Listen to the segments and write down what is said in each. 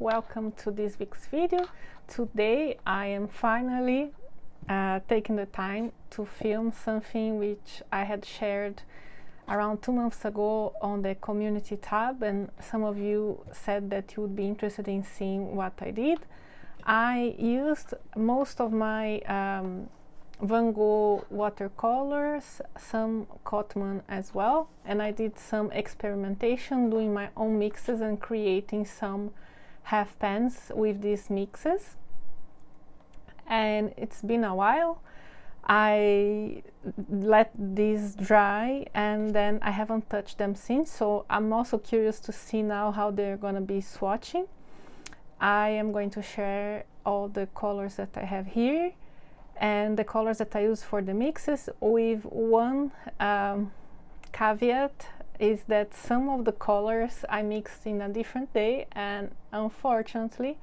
welcome to this week's video. Today I am finally taking the time to film something which I had shared around 2 months ago on the community tab, and some of you said that you would be interested in seeing what I did. I used most of my Van Gogh watercolors, some Cotman as well, and I did some experimentation doing my own mixes and creating some half pans with these mixes. And it's been a while. I let these dry and then I haven't touched them since, so I'm also curious to see now how they're gonna be swatching. I am going to share all the colors that I have here and the colors that I use for the mixes, with one caveat is that some of the colors I mixed in a different day, and unfortunately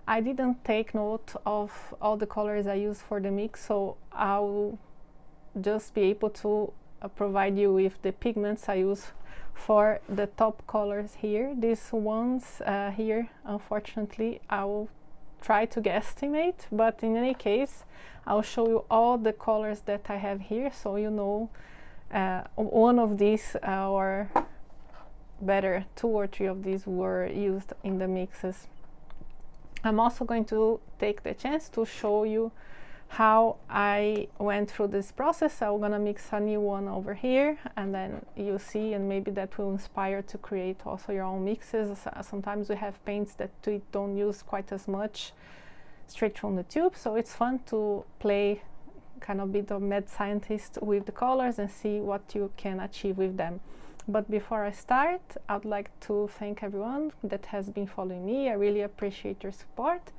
I didn't take note of all the colors I use for the mix, so I'll just be able to provide you with the pigments I use for the top colors here. These ones here, unfortunately, I will try to guesstimate, but in any case I'll show you all the colors that I have here, so you know one of these or better 2 or 3 of these were used in the mixes. I'm also going to take the chance to show you how I went through this process. I'm gonna mix a new one over here and then you'll see, and maybe that will inspire to create also your own mixes. Sometimes we have paints that we don't use quite as much straight from the tube, so it's fun to play kind of bit of mad scientist with the colors and see what you can achieve with them. But before I start, I'd like to thank everyone that has been following me. I really appreciate your support.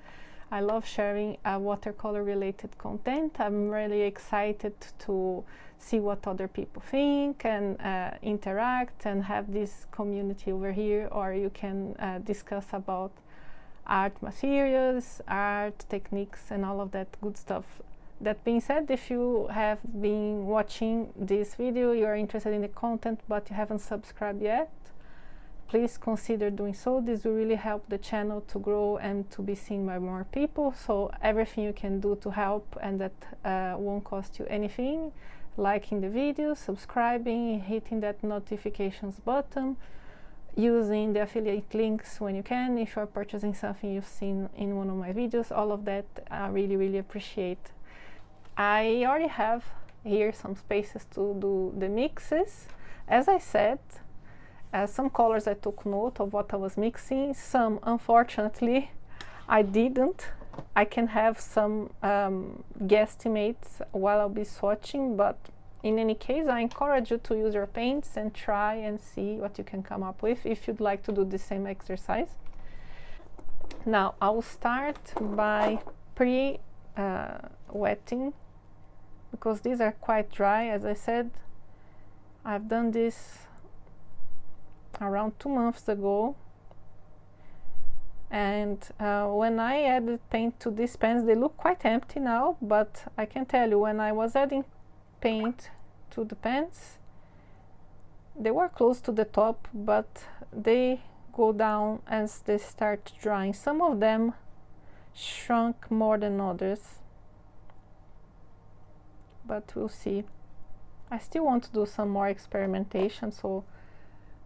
I love sharing watercolor related content. I'm really excited to see what other people think and interact and have this community over here, or you can discuss about art materials, art techniques and all of that good stuff. That being said, if you have been watching this video, you are interested in the content but you haven't subscribed yet, please consider doing so. This will really help the channel to grow and to be seen by more people. So everything you can do to help, and that won't cost you anything: liking the video, subscribing, hitting that notifications button, using the affiliate links when you can if you're purchasing something you've seen in one of my videos. All of that I really appreciate. I already have here some spaces to do the mixes. As I said, some colors I took note of what I was mixing, some unfortunately I didn't. I can have some guesstimates while I'll be swatching, but in any case I encourage you to use your paints and try and see what you can come up with if you'd like to do the same exercise. Now I will start by wetting, because these are quite dry. As I said, I've done this around 2 months ago, and when I added paint to these pans, they look quite empty now, but I can tell you, when I was adding paint to the pans, they were close to the top, but they go down as they start drying. Some of them shrunk more than others, but we'll see. I still want to do some more experimentation, so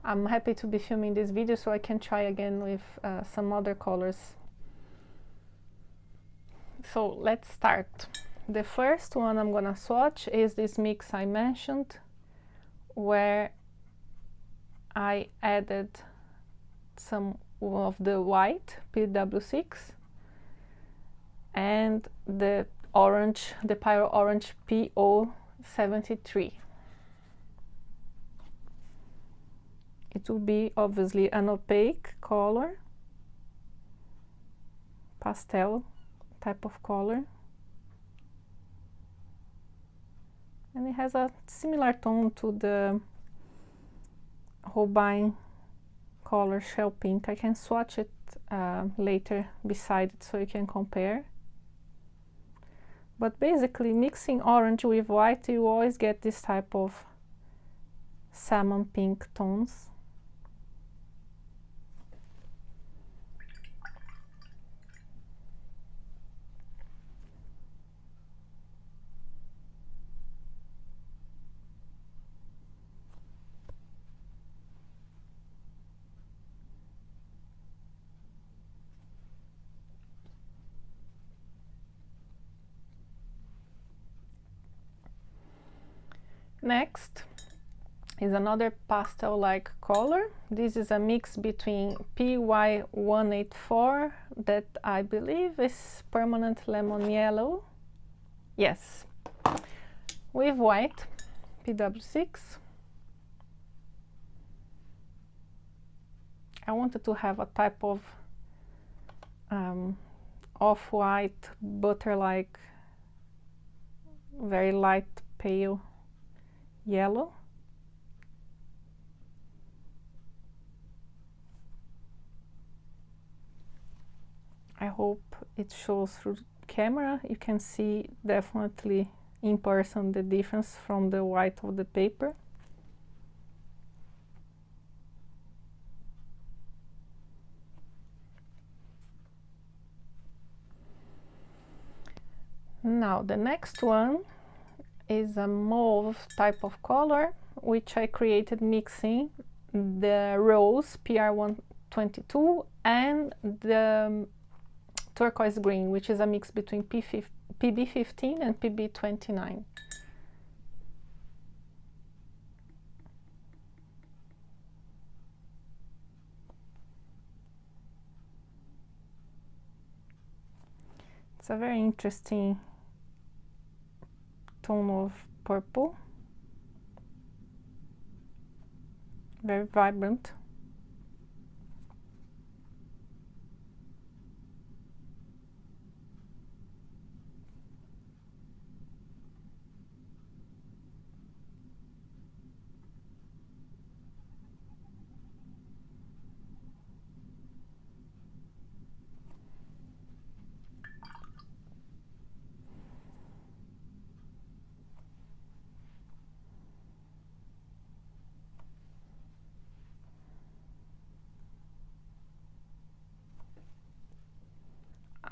I'm happy to be filming this video so I can try again with some other colors. So let's start. The first one I'm gonna swatch is this mix I mentioned, where I added some of the white PW6 and the orange, the Pyro Orange PO73. It will be obviously an opaque color, pastel type of color, and it has a similar tone to the Holbein color Shell Pink. I can swatch it later beside it so you can compare. But basically, mixing orange with white, you always get this type of salmon pink tones. Next is another pastel-like color. This is a mix between PY184, that I believe is permanent lemon yellow, yes, with white, PW6. I wanted to have a type of off-white, butter-like, very light pale yellow. I hope it shows through camera. You can see definitely in person the difference from the white of the paper. Now the next one is a mauve type of color, which I created mixing the rose PR122 and the turquoise green, which is a mix between PB15 and PB29. It's a very interesting tone of purple, very vibrant.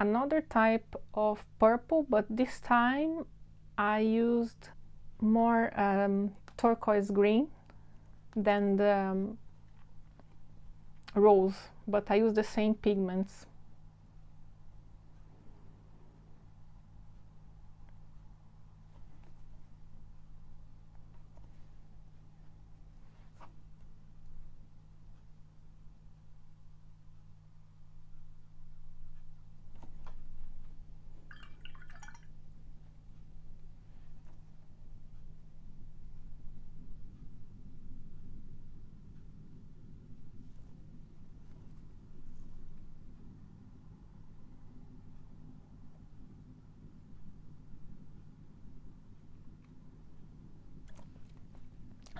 Another type of purple, but this time I used more turquoise green than the rose, but I used the same pigments.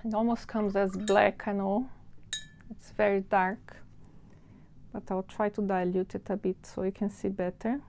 It almost comes as black, I know. It's very dark, but I'll try to dilute it a bit so you can see better.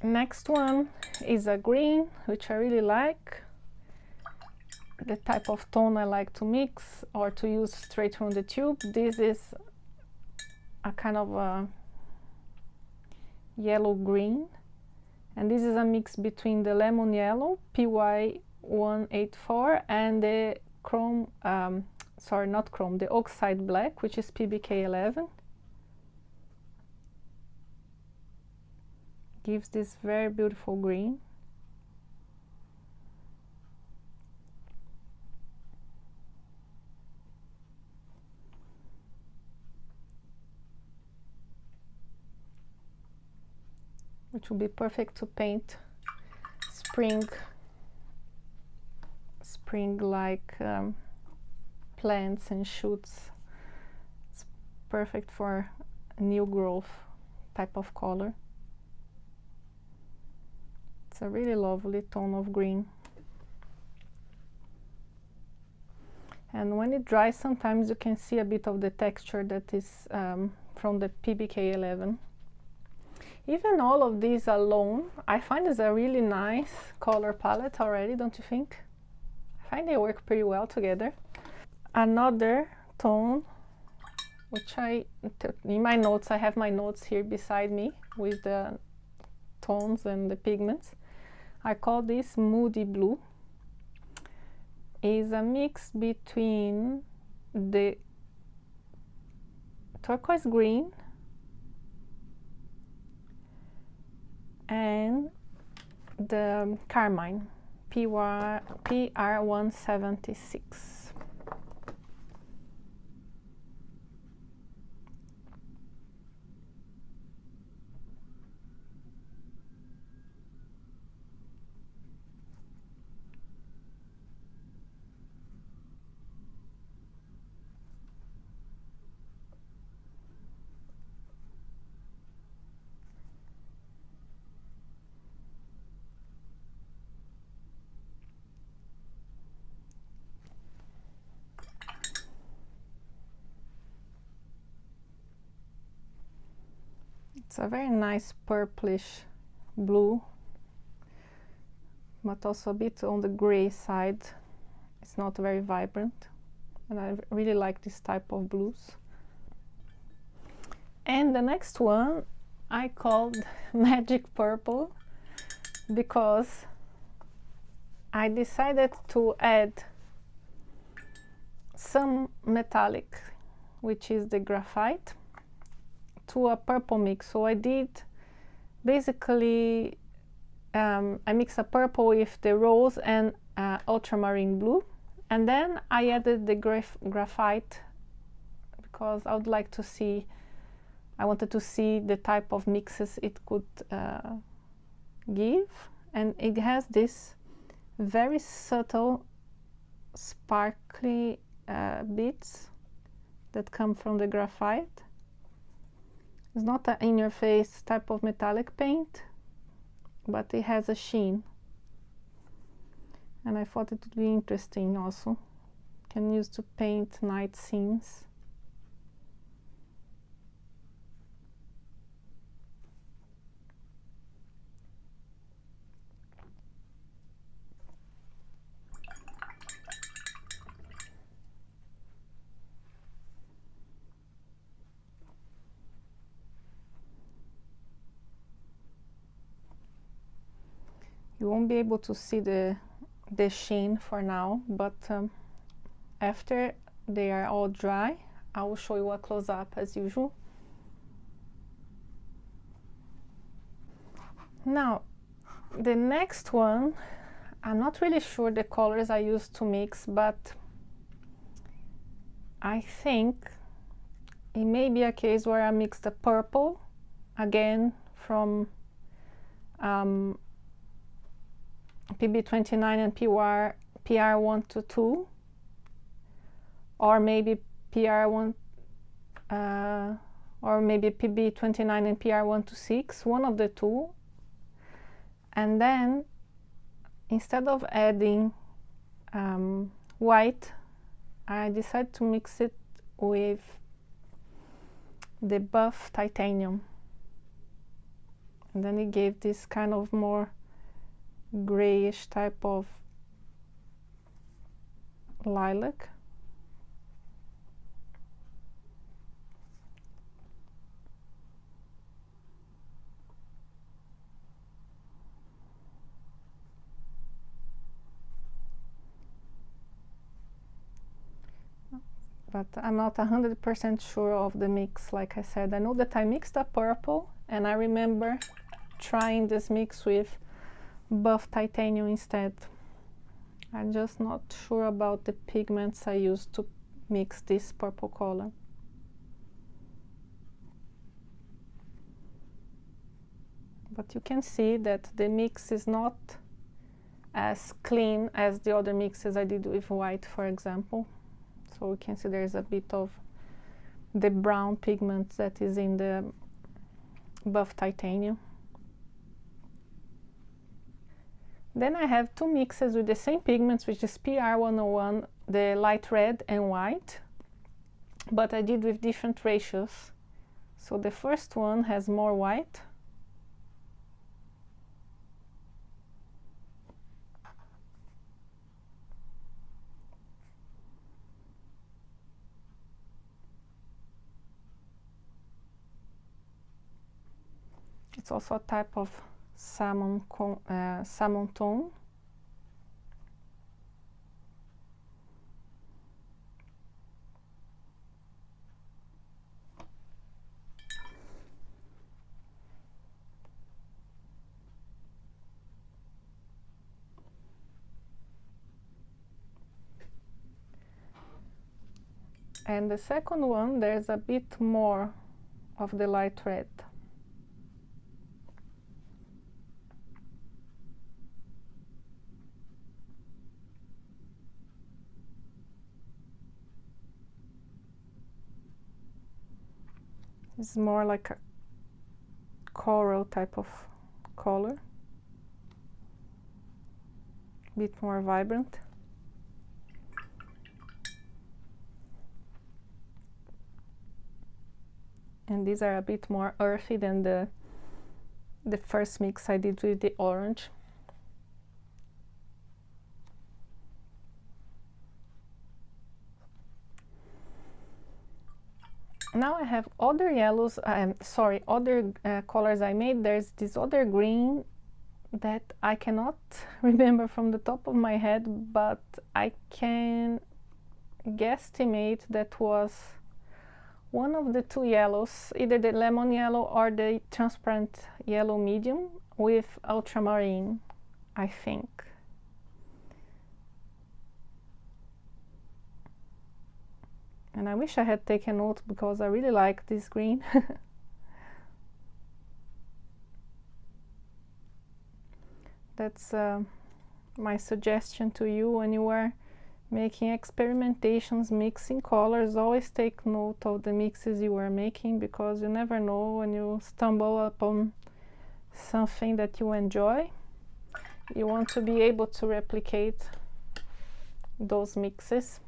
Next one is a green, which I really like. The type of tone I like to mix or to use straight from the tube. This is a kind of a yellow green, and this is a mix between the lemon yellow PY184 and the chrome, sorry, not chrome, the oxide black, which is PBK11. Gives this very beautiful green. Which will be perfect to paint spring-like plants and shoots. It's perfect for new growth type of color. It's a really lovely tone of green. And when it dries, sometimes you can see a bit of the texture that is from the PBK11. Even all of these alone, I find is a really nice color palette already, don't you think? I find they work pretty well together. Another tone, which in my notes, I have my notes here beside me with the tones and the pigments. I call this Moody Blue. Is a mix between the turquoise green and the carmine, PR176. It's a very nice purplish blue, but also a bit on the gray side. It's not very vibrant, and I really like this type of blues. And the next one I called Magic Purple because I decided to add some metallic, which is the graphite, to a purple mix. So I did basically I mixed a purple with the rose and ultramarine blue, and then I added the graphite because I would like to see, I wanted to see the type of mixes it could give, and it has this very subtle sparkly bits that come from the graphite. It's not an in-your-face type of metallic paint, but it has a sheen, and I thought it would be interesting also. Can use to paint night scenes. You won't be able to see the sheen for now, but after they are all dry, I will show you a close-up as usual. Now, the next one, I'm not really sure the colors I used to mix, but I think it may be a case where I mixed the purple again from PB29 and PR122, or maybe PR1 or maybe PB29 and PR126, one of the two. And then instead of adding white, I decided to mix it with the buff titanium, and then it gave this kind of more grayish type of lilac. But I'm not 100% sure of the mix. Like I said, I know that I mixed a purple, and I remember trying this mix with buff titanium instead. I'm just not sure about the pigments I used to mix this purple color. But you can see that the mix is not as clean as the other mixes I did with white, for example. So we can see there's a bit of the brown pigment that is in the buff titanium. Then I have two mixes with the same pigments, which is PR101 the light red and white, but I did with different ratios. So the first one has more white, it's also a type of salmon tone. And the second one, there's a bit more of the light red. It's more like a coral type of color, a bit more vibrant. And these are a bit more earthy than the first mix I did with the orange. Now I have other yellows, other colors I made. There's this other green that I cannot remember from the top of my head, but I can guesstimate that was one of the two yellows, either the lemon yellow or the transparent yellow medium with ultramarine, I think. And I wish I had taken note because I really like this green. That's my suggestion to you when you are making experimentations, mixing colors. Always take note of the mixes you are making, because you never know when you stumble upon something that you enjoy. You want to be able to replicate those mixes.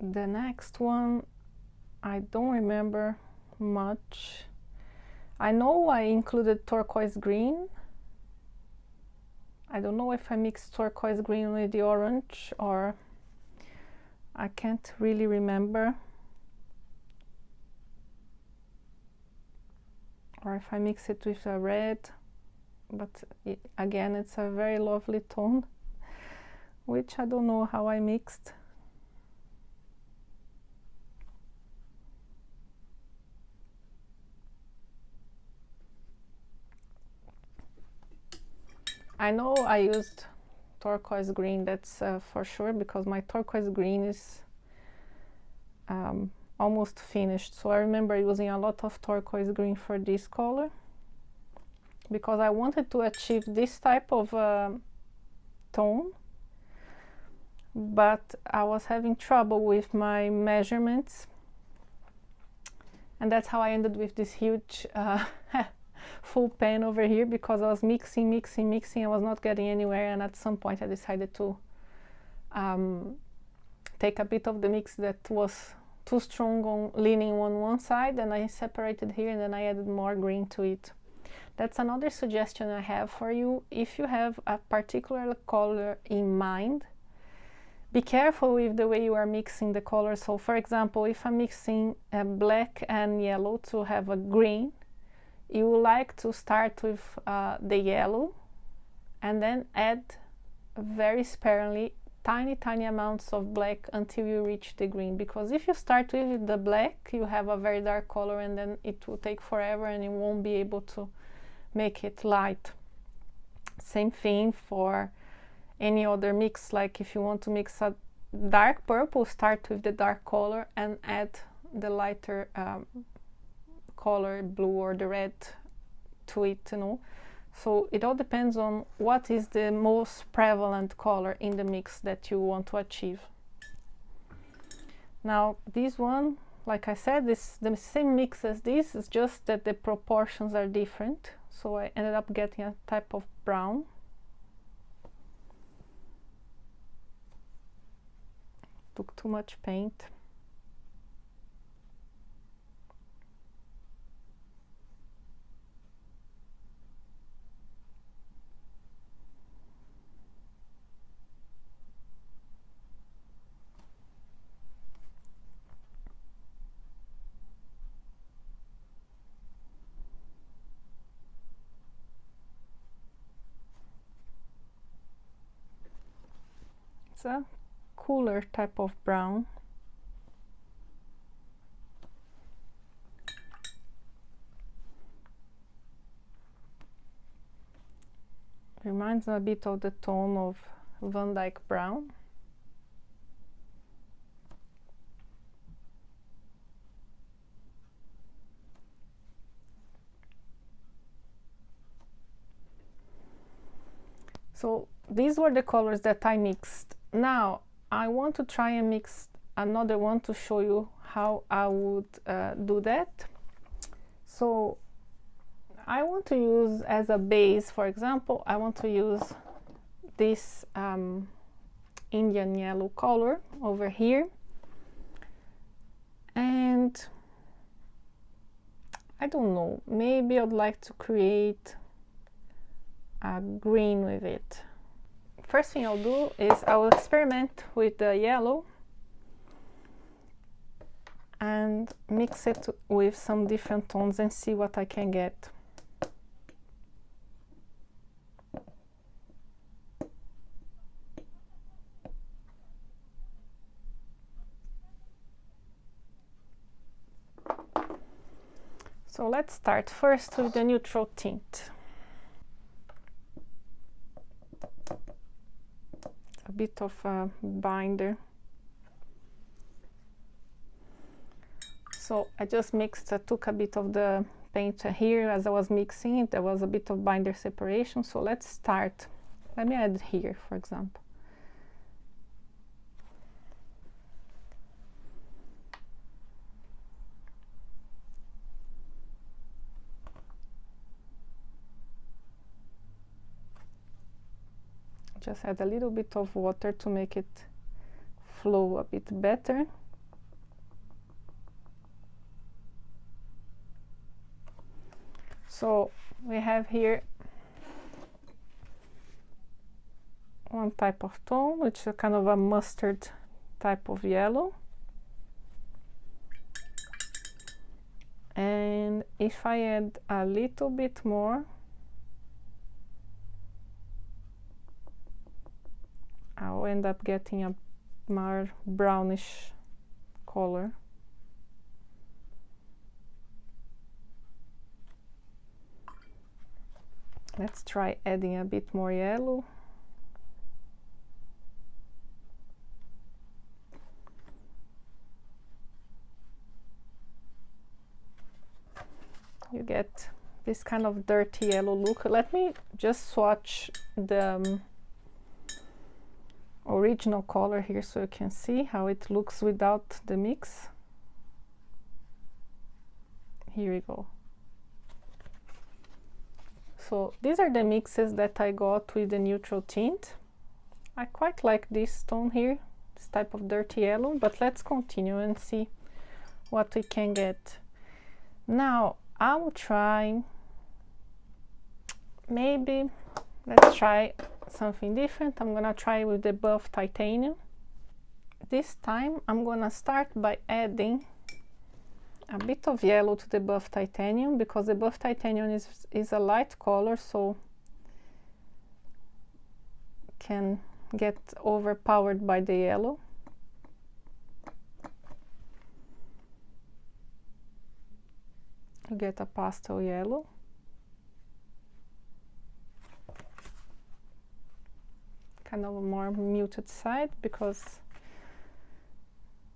The next one, I don't remember much. I know I included turquoise green. I don't know if I mixed turquoise green with the orange, or I can't really remember. Or if I mix it with a red, but again, it's a very lovely tone, which I don't know how I mixed. I know I used turquoise green, that's for sure, because my turquoise green is almost finished. So I remember using a lot of turquoise green for this color, because I wanted to achieve this type of tone, but I was having trouble with my measurements, and that's how I ended with this huge full pan over here, because I was mixing, I was not getting anywhere, and at some point I decided to take a bit of the mix that was too strong on leaning on one side, and I separated here, and then I added more green to it. That's another suggestion I have for you. If you have a particular color in mind, be careful with the way you are mixing the colors. So for example, if I'm mixing black and yellow to have a green, you would like to start with the yellow and then add very sparingly tiny amounts of black until you reach the green, because if you start with the black, you have a very dark color, and then it will take forever and you won't be able to make it light. Same thing for any other mix. Like if you want to mix a dark purple, start with the dark color and add the lighter color, blue or the red, to it, you know. So it all depends on what is the most prevalent color in the mix that you want to achieve. Now this one, like I said, is the same mix as this, it's just that the proportions are different. So I ended up getting a type of brown. Took too much paint. It's a cooler type of brown. Reminds me a bit of the tone of Van Dyke brown. So these were the colors that I mixed. Now I want to try and mix another one to show you how I would do that. So I want to use as a base, for example, I want to use this Indian yellow color over here, and I don't know, maybe I'd like to create a green with it. First thing I'll do is I will experiment with the yellow and mix it with some different tones and see what I can get. So let's start first with the neutral tint. A bit of a binder. So I just mixed, I took a bit of the paint here as I was mixing it. There was a bit of binder separation. So let's start. Let me add here, for example. Just add a little bit of water to make it flow a bit better. So we have here one type of tone, which is a kind of a mustard type of yellow. And if I add a little bit more, I'll end up getting a more brownish color. Let's try adding a bit more yellow. You get this kind of dirty yellow look. Let me just swatch the original color here so you can see how it looks without the mix. Here we go. So these are the mixes that I got with the neutral tint. I quite like this tone here, this type of dirty yellow, but let's continue and see what we can get. Now I will try, maybe let's try something different. I'm gonna try with the buff titanium. This time I'm gonna start by adding a bit of yellow to the buff titanium, because the buff titanium is a light color, so can get overpowered by the yellow. You get a pastel yellow. Kind of a more muted side because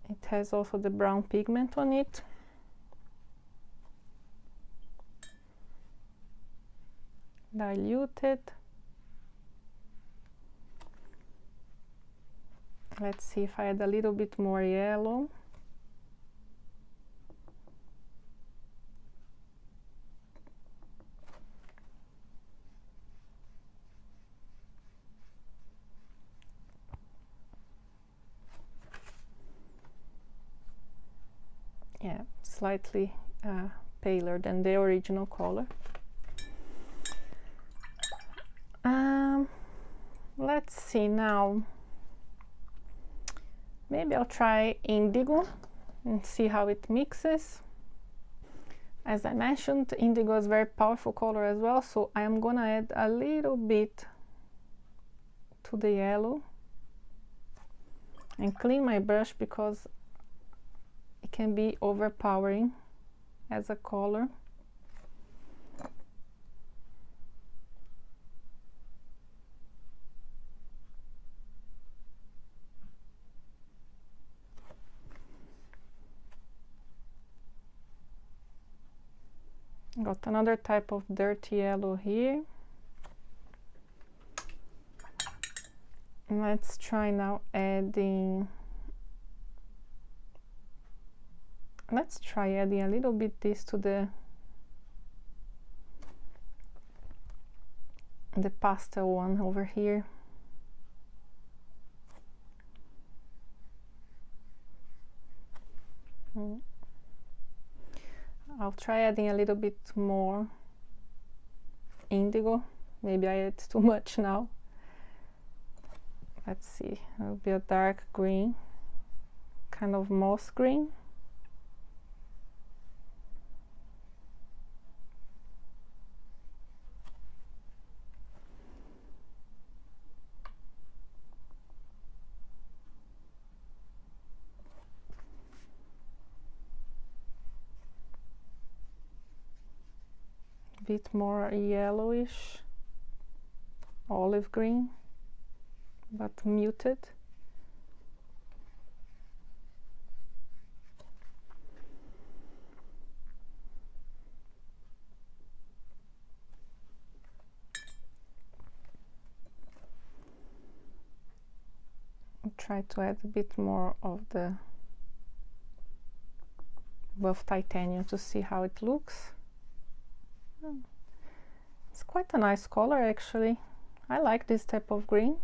it has also the brown pigment on it. dilute it. Let's see if I add a little bit more yellow. Yeah, slightly paler than the original color. Let's see now. Maybe I'll try indigo and see how it mixes. As I mentioned, indigo is a very powerful color as well, so I am gonna add a little bit to the yellow and clean my brush because it can be overpowering as a color. Got another type of dirty yellow here. Let's try now adding, let's try adding a little bit this to the pastel one over here. I'll try adding a little bit more indigo. Maybe I add too much now. Let's see, it'll be a dark green, kind of moss green. Bit more yellowish, olive green, but muted. I'll try to add a bit more of the buff titanium to see how it looks. It's quite a nice color actually. I like this type of green.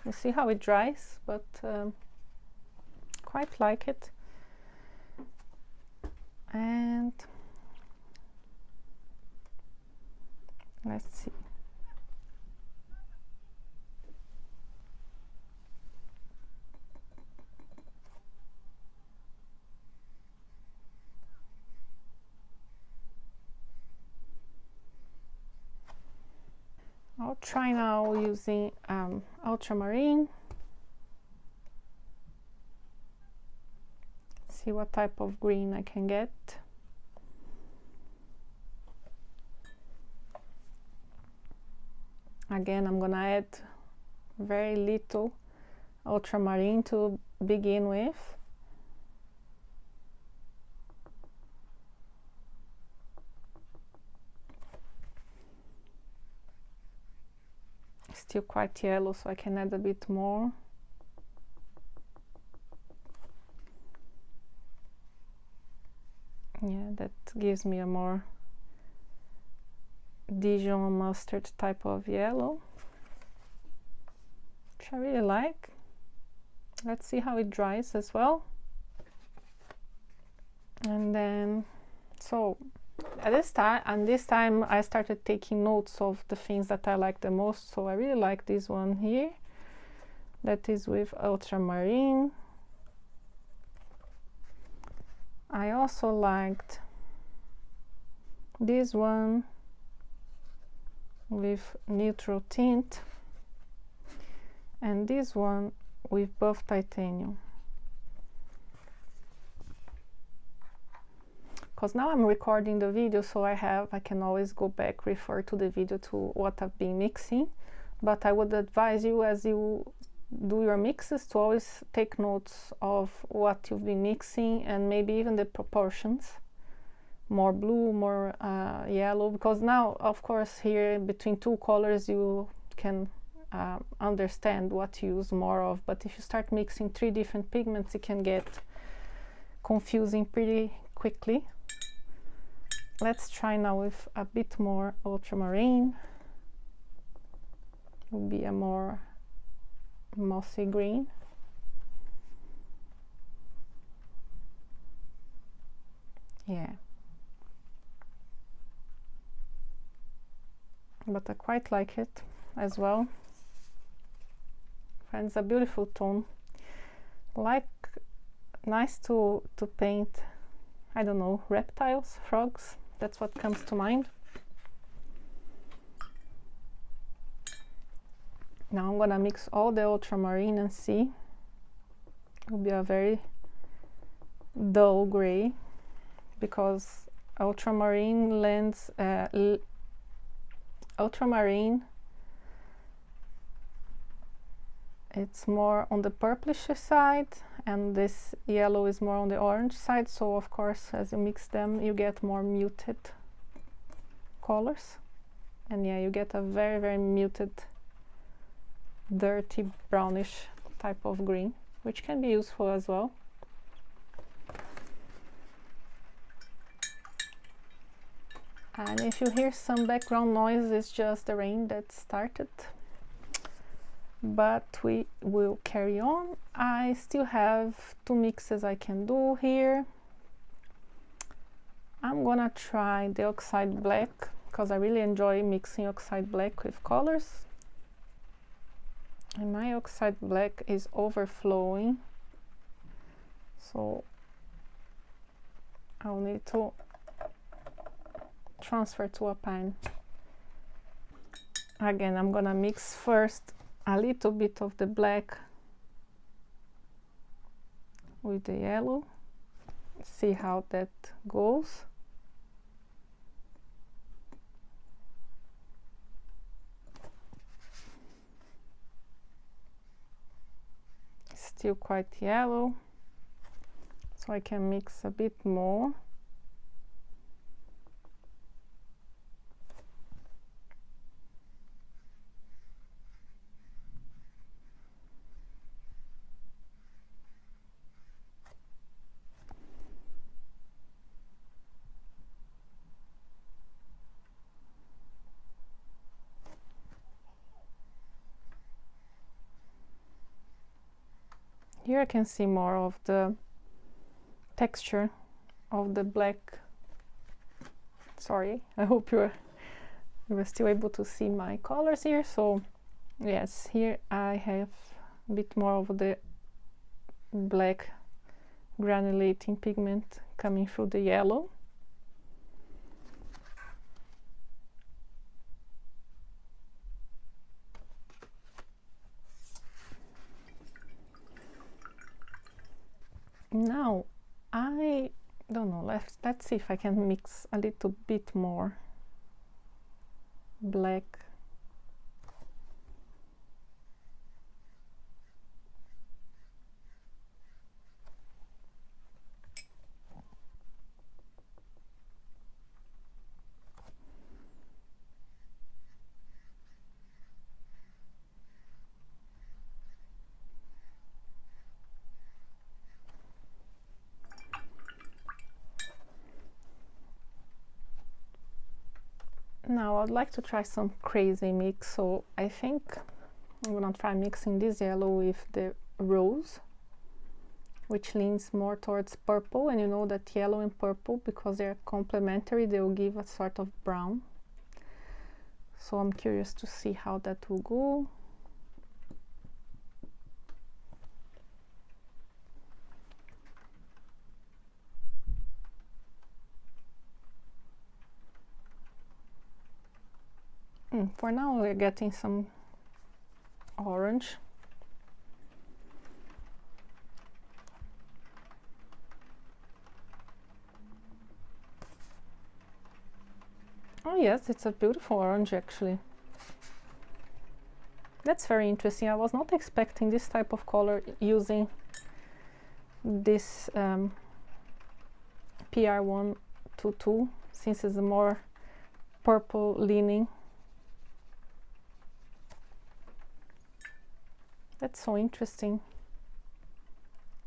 We'll see how it dries, but quite like it. And let's see. I'll try now using ultramarine. See what type of green I can get. Again, I'm gonna add very little ultramarine to begin with. Still quite yellow, so I can add a bit more. Yeah, that gives me a more Dijon mustard type of yellow, which I really like. Let's see how it dries as well. And then, so at this time I started taking notes of the things that I like the most. So I really like this one here, that is with ultramarine. I also liked this one with neutral tint, and this one with buff titanium. Because now I'm recording the video, so I can always go back, refer to the video to what I've been mixing. But I would advise you, as you do your mixes, to always take notes of what you've been mixing and maybe even the proportions, more blue, more yellow, because now of course here between two colors you can understand what to use more of, but if you start mixing 3 different pigments it can get confusing pretty quickly. Let's try now with a bit more ultramarine. It will be a more mossy green. Yeah, but I quite like it as well. And it's a beautiful tone, like nice to paint, I don't know, reptiles, frogs, that's what comes to mind. Now I'm gonna mix all the ultramarine and see. It will be a very dull gray, because ultramarine lends ultramarine, it's more on the purplish side, and this yellow is more on the orange side, so of course as you mix them you get more muted colors, and yeah, you get a very, very muted, dirty brownish type of green, which can be useful as well. And if you hear some background noise, it's just the rain that started, but we will carry on. I still have 2 mixes I can do here. I'm gonna try the oxide black, because I really enjoy mixing oxide black with colors, and my oxide black is overflowing, so I'll need to transfer to a pan. Again, I'm gonna mix first a little bit of the black with the yellow, see how that goes. Still quite yellow, so I can mix a bit more. Here I can see more of the texture of the black. Sorry, I hope you were still able to see my colors here. So yes, here I have a bit more of the black granulating pigment coming through the yellow. Now I don't know, let's see if I can mix a little bit more black. Now I'd like to try some crazy mix, so I think I'm gonna try mixing this yellow with the rose, which leans more towards purple, and you know that yellow and purple, because they're complementary, they will give a sort of brown. So I'm curious to see how that will go. For now we're getting some orange. Oh yes, it's a beautiful orange actually. That's very interesting. I was not expecting this type of color using this PR1 2-2 since it's more purple leaning. That's so interesting.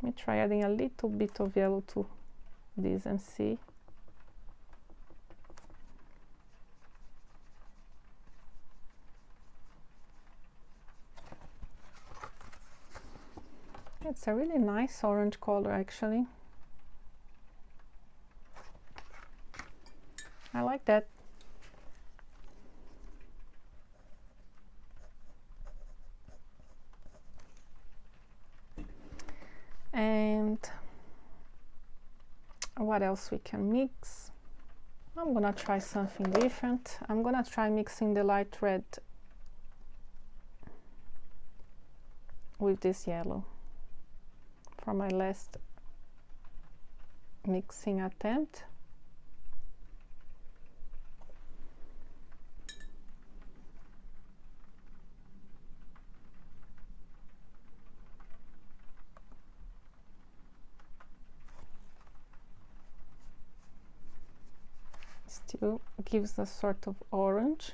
Let me try adding a little bit of yellow to this and see. It's a really nice orange color actually. I like that. And what else we can mix? I'm gonna try something different. I'm gonna try mixing the light red with this yellow for my last mixing attempt. Still gives a sort of orange,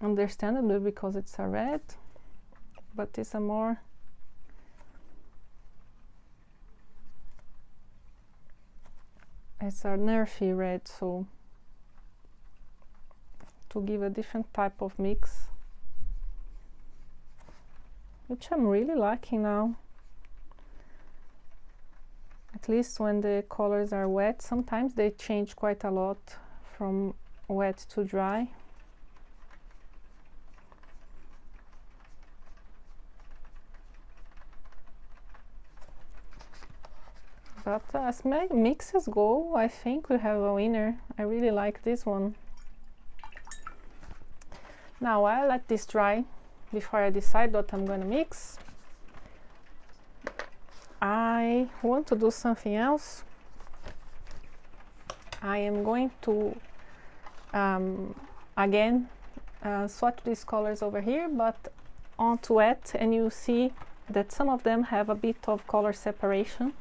understandably because it's a red, but it's a more it's a nerfy red, so to give a different type of mix, which I'm really liking now. At least when the colors are wet. Sometimes they change quite a lot from wet to dry. But as my mixes go, I think we have a winner. I really like this one. Now I'll let this dry before I decide what I'm going to mix. I want to do something else. I am going to again swatch these colors over here, but onto wet, and you see that some of them have a bit of color separation.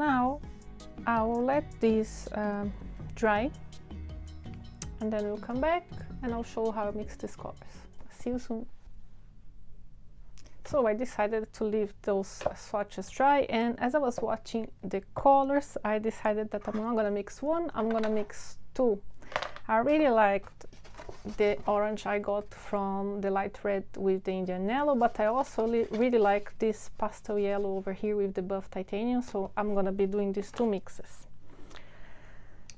Now I will let this dry, and then we'll come back and I'll show how I mix these colors. See you soon. So I decided to leave those swatches dry, and as I was watching the colors, I decided that I'm not gonna mix one, I'm gonna mix two. I really liked the orange I got from the light red with the Indian yellow, but I also really like this pastel yellow over here with the buff titanium, so I'm gonna be doing these two mixes.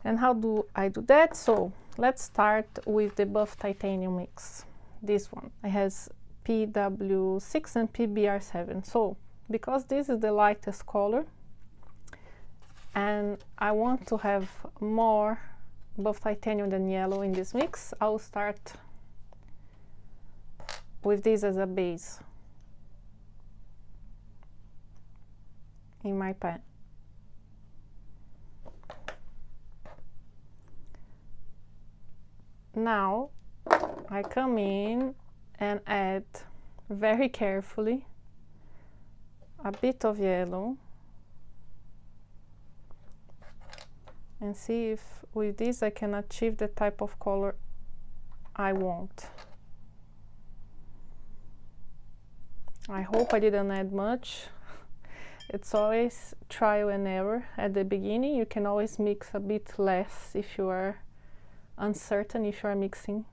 And how do I do that? So let's start with the buff titanium mix. This one, it has PW6 and PBR7. So because this is the lightest color and I want to have more buff titanium than yellow in this mix, I'll start with this as a base in my pan. Now I come in and add very carefully a bit of yellow and see if with this I can achieve the type of color I want. I hope I didn't add much. It's always trial and error at the beginning. You can always mix a bit less if you are uncertain if you are mixing.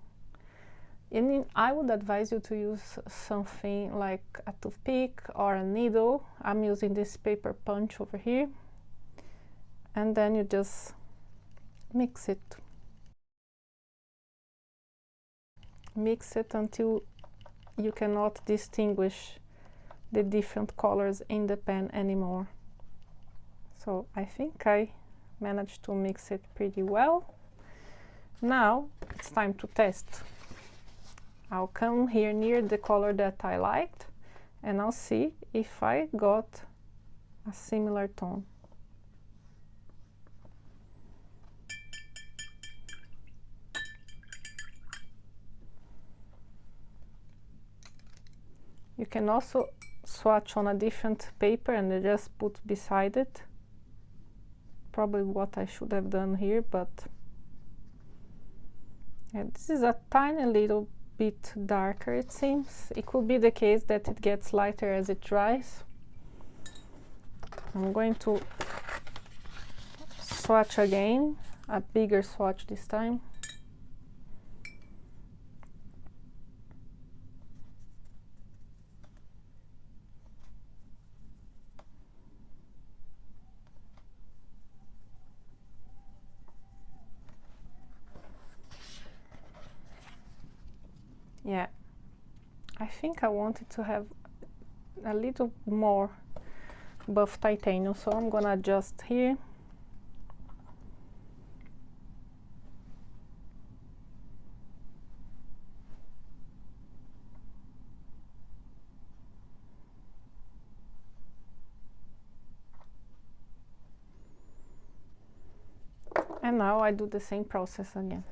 And I would advise you to use something like a toothpick or a needle. I'm using this paper punch over here, and then you just mix it. Mix it until you cannot distinguish the different colors in the pan anymore. So I think I managed to mix it pretty well. Now it's time to test. I'll come here near the color that I liked and I'll see if I got a similar tone. You can also swatch on a different paper and just put beside it. Probably what I should have done here, but yeah, this is a tiny little bit darker, it seems. It could be the case that it gets lighter as it dries. I'm going to swatch again, a bigger swatch this time. Yeah, I think I wanted to have a little more buff titanium, so I'm gonna adjust here. And now I do the same process again.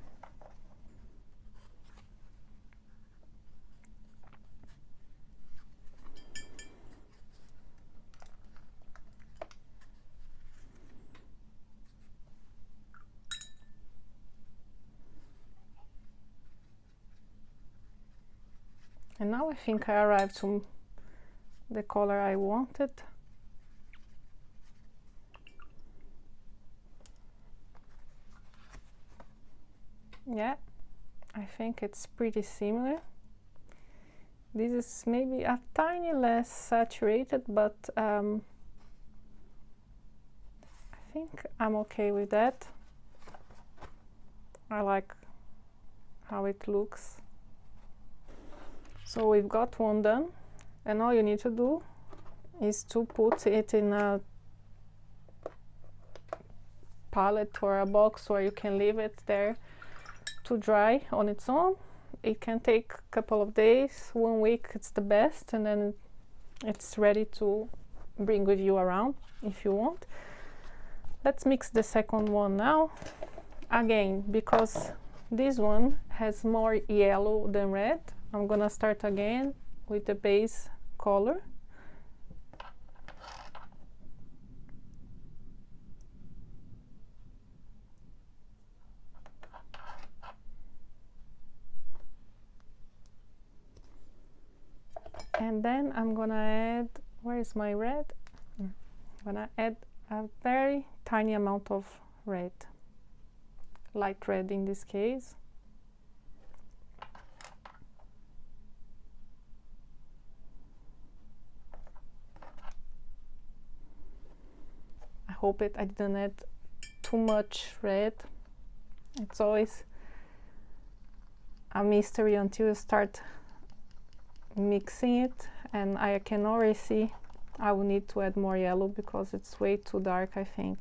And now I think I arrived to the color I wanted. Yeah, I think it's pretty similar. This is maybe a tiny less saturated, but I think I'm okay with that. I like how it looks. So we've got one done, and all you need to do is to put it in a palette or a box where you can leave it there to dry on its own. It can take a couple of days, 1 week, it's the best, and then it's ready to bring with you around if you want. Let's mix the second one now. Again, because this one has more yellow than red, I'm gonna start again with the base color. And then I'm gonna add, where is my red? I'm gonna add a very tiny amount of red, light red in this case. I hope I didn't add too much red. It's always a mystery until you start mixing it, and I can already see I will need to add more yellow because it's way too dark, I think.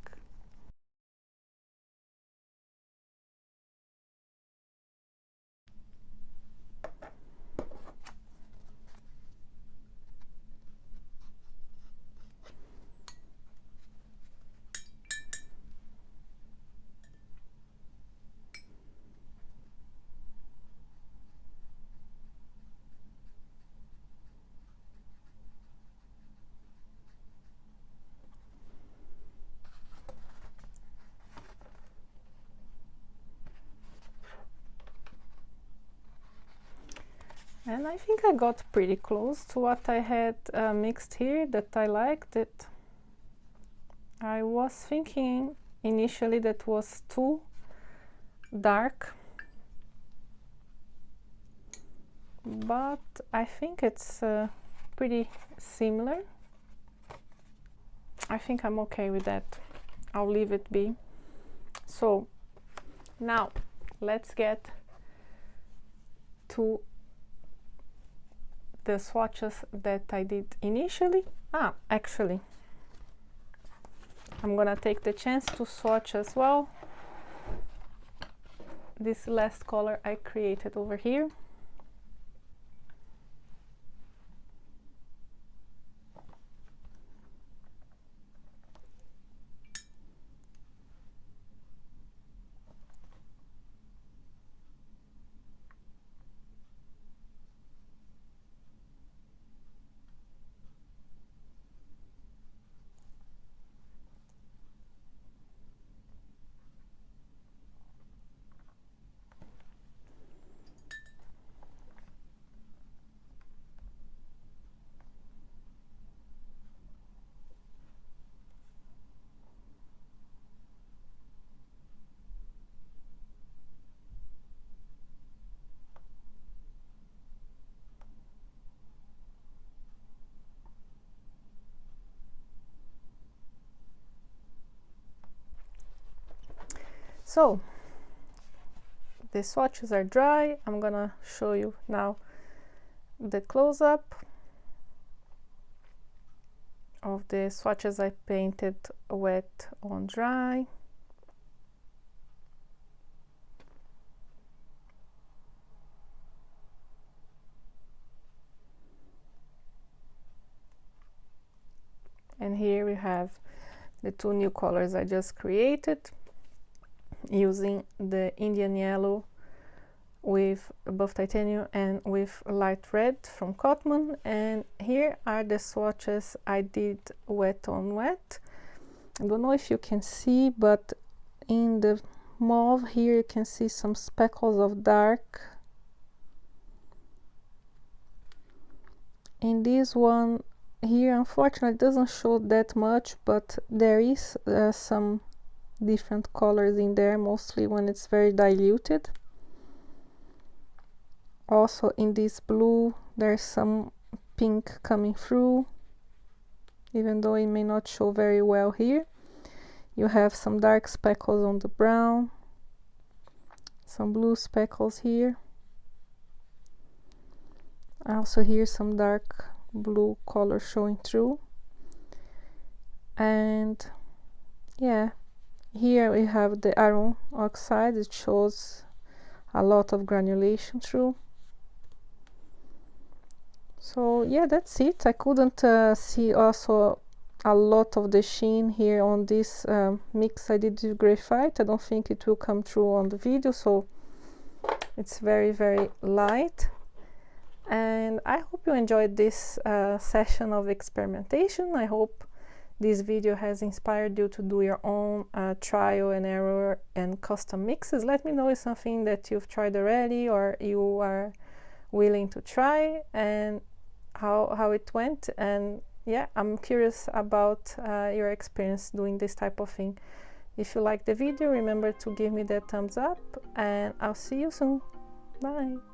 And I think I got pretty close to what I had mixed here, that I liked it. I was thinking initially that was too dark, but I think it's pretty similar. I think I'm okay with that. I'll leave it be. So now let's get to the swatches that I did initially. Actually, I'm gonna take the chance to swatch as well this last color I created over here. So the swatches are dry. I'm gonna show you now the close-up of the swatches I painted wet on dry. And here we have the two new colors I just created using the Indian yellow with buff titanium and with light red from Cotman. And here are the swatches I did wet on wet. I don't know if you can see, but in the mauve here you can see some speckles of dark. In this one here, unfortunately, it doesn't show that much, but there is some different colors in there, mostly when it's very diluted. Also in this blue there's some pink coming through, even though it may not show very well here. You have some dark speckles on the brown, some blue speckles here. Also here some dark blue color showing through. And yeah, here we have the iron oxide. It shows a lot of granulation through. So yeah, that's it. I couldn't see also a lot of the sheen here on this mix I did with graphite. I don't think it will come through on the video, so it's very, very light. And I hope you enjoyed this session of experimentation. I hope this video has inspired you to do your own trial and error and custom mixes. Let me know if something that you've tried already or you are willing to try, and how it went, and yeah, I'm curious about your experience doing this type of thing. If you like the video, remember to give me that thumbs up, and I'll see you soon. Bye.